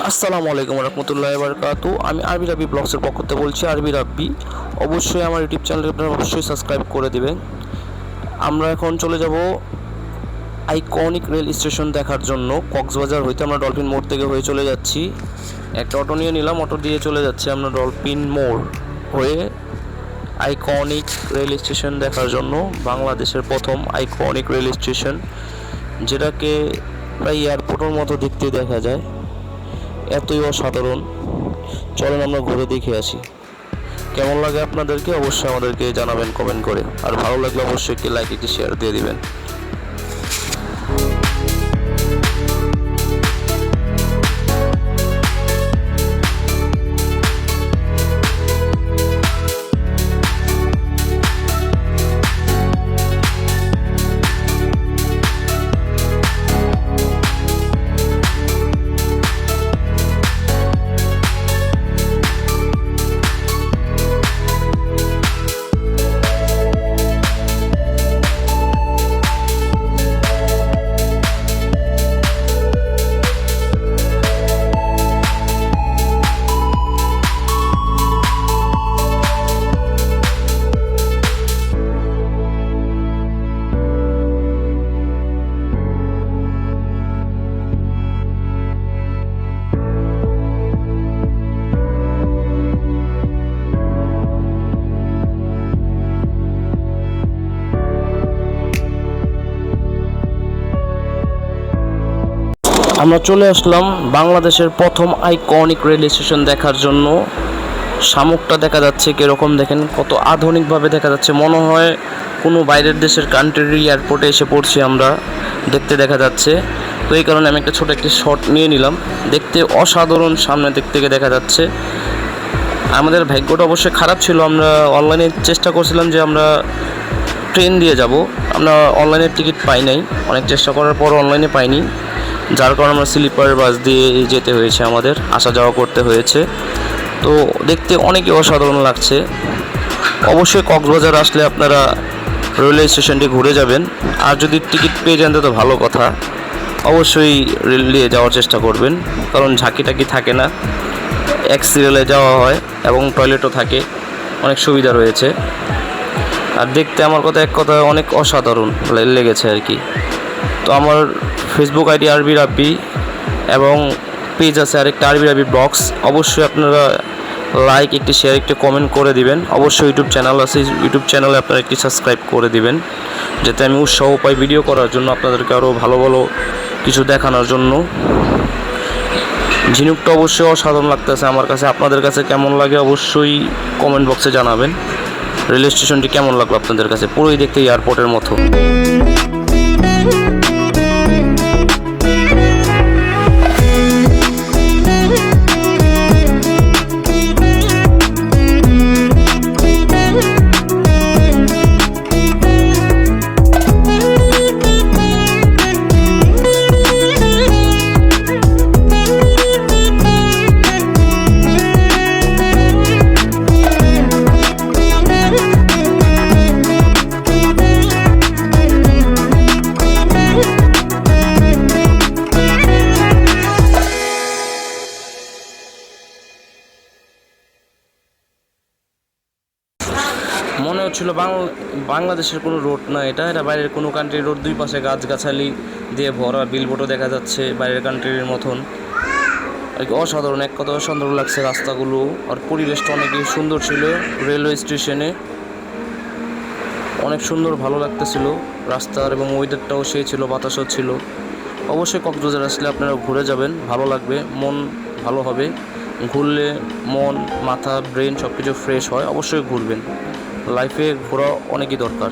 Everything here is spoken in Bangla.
আসসালামু আলাইকুম রহমতুল্লাহি ওয়া বারাকাতুহু। আমি আরবি রাব্বি ব্লগসের পক্ষ থেকে বলছি। আরবি রাব্বি অবশ্যই আমার ইউটিউব চ্যানেলে আপনারা অবশ্যই সাবস্ক্রাইব করে দিবেন। আমরা এখন চলে যাব আইকনিক রেল স্টেশন দেখার জন্য। কক্সবাজার হইতে আমরা ডলফিন মোড় থেকে হয়ে চলে যাচ্ছি। একটা অটো নিয়ে নিলাম, অটো দিয়ে চলে যাচ্ছি আমরা ডলফিন মোড় হয়ে আইকনিক রেল স্টেশন দেখার জন্য। বাংলাদেশের প্রথম আইকনিক রেল স্টেশন, যেটাকে প্রায় এয়ারপোর্টের মতো দেখতে দেখা যায়, এতই অসাধারণ। চলেন আমরা ঘুরে দেখে আসি। কেমন লাগে আপনাদেরকে অবশ্যই আমাদেরকে জানাবেন কমেন্ট করে, আর ভালো লাগলে অবশ্যই একটি লাইক একটি শেয়ার দিয়ে দিবেন। আমরা চলে আসলাম বাংলাদেশের প্রথম আইকনিক রেল স্টেশন দেখার জন্য। শামুকটা দেখা যাচ্ছে কীরকম, দেখেন কত আধুনিকভাবে দেখা যাচ্ছে, মনে হয় কোনো বাইরের দেশের কান্ট্রির এয়ারপোর্টে এসে পড়ছি আমরা, দেখতে দেখা যাচ্ছে। তো এই কারণে আমি একটা ছোটো একটি শট নিয়ে নিলাম। দেখতে অসাধারণ, সামনে দিক থেকে দেখা যাচ্ছে। আমাদের ভাগ্যটা অবশ্যই খারাপ ছিল, আমরা অনলাইনে চেষ্টা করছিলাম যে আমরা ট্রেন দিয়ে যাব, আমরা অনলাইনের টিকিট পাই নাই, অনেক চেষ্টা করার পর অনলাইনে পাইনি, যার কারণে আমরা স্লিপার বাস দিয়ে যেতে হয়েছে, আমাদের আসা যাওয়া করতে হয়েছে। তো দেখতে অনেকই অসাধারণ লাগছে। অবশ্যই কক্সবাজার আসলে আপনারা রেলওয়ে স্টেশনটি ঘুরে যাবেন, আর যদি টিকিট পেয়ে যান তো ভালো কথা। অবশ্যই রেল দিয়ে যাওয়ার চেষ্টা করবেন, কারণ ঝাঁকিটাকি থাকে না, এক সিরিয়ালে যাওয়া হয় এবং টয়লেটও থাকে, অনেক সুবিধা রয়েছে। আর দেখতে আমার কথা এক কথা অনেক অসাধারণ লেগেছে আর কি। তো আমার ফেসবুক আইডি আরবি রাব্বি এবং পেজ আছে আরেকটা আরবি রাব্বি ব্লগস, অবশ্যই আপনারা লাইক একটি শেয়ার একটি কমেন্ট করে দিবেন। অবশ্যই ইউটিউব চ্যানেল আছে, ইউটিউব চ্যানেলে আপনারা একটি সাবস্ক্রাইব করে দিবেন, যাতে আমি উৎসাহ পাই ভিডিও করার জন্য, আপনাদেরকে আরও ভালো ভালো কিছু দেখানোর জন্য। ঝিনুকটা অবশ্যই অসাধারণ লাগতেছে আমার কাছে। আপনাদের কাছে কেমন লাগে অবশ্যই কমেন্ট বক্সে জানাবেন। রেল স্টেশনটি কেমন লাগলো আপনাদের কাছে? পুরোই দেখতে এয়ারপোর্টের মতো। মনে হচ্ছিল বাংলাদেশের কোনো রোড না, এটা বাইরের কোনো কান্ট্রির রোড। দুই পাশে গাছগাছালি দিয়ে ভরা, বিলবোর্ডও দেখা যাচ্ছে বাইরের কান্ট্রির মতন আর কি। অসাধারণ, এক কথা অসাধারণ লাগছে রাস্তাগুলো, আর পরিবেশটা অনেকই সুন্দর ছিল। রেলওয়ে স্টেশনে অনেক সুন্দর, ভালো লাগতেছিল রাস্তার, এবং ওয়েদারটাও সেই ছিল, বাতাসও ছিল। অবশ্যই কক্সবাজার আসলে আপনারা ঘুরে যাবেন, ভালো লাগবে, মন ভালো হবে। ঘুরলে মন, মাথা, ব্রেন সব কিছু ফ্রেশ হয়। অবশ্যই ঘুরবেন, লাইফে ঘোরা অনেকই দরকার।